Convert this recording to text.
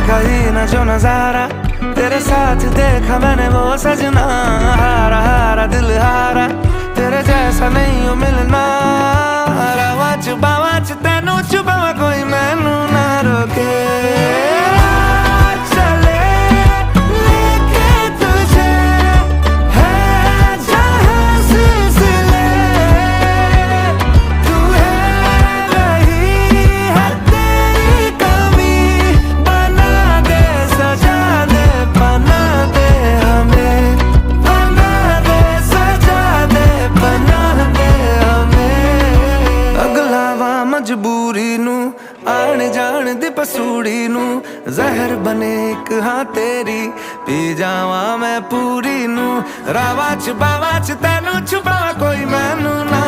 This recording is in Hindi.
देखा ही न जो नजारा, तेरे साथ देखा मैंने वो सजना। हारा हारा दिल हारा, तेरे जैसा नहीं हो मिलना। रावा छुपावा च तेनू छुपावा, कोई मैनू ना रोके। मजबूरी नू आने जान दी पसूड़ी नू जहर बने एक हाँ तेरी, पी जावा मैं पूरी नू। रावा छुपावा च तेनू छुपावा, कोई मैनू ना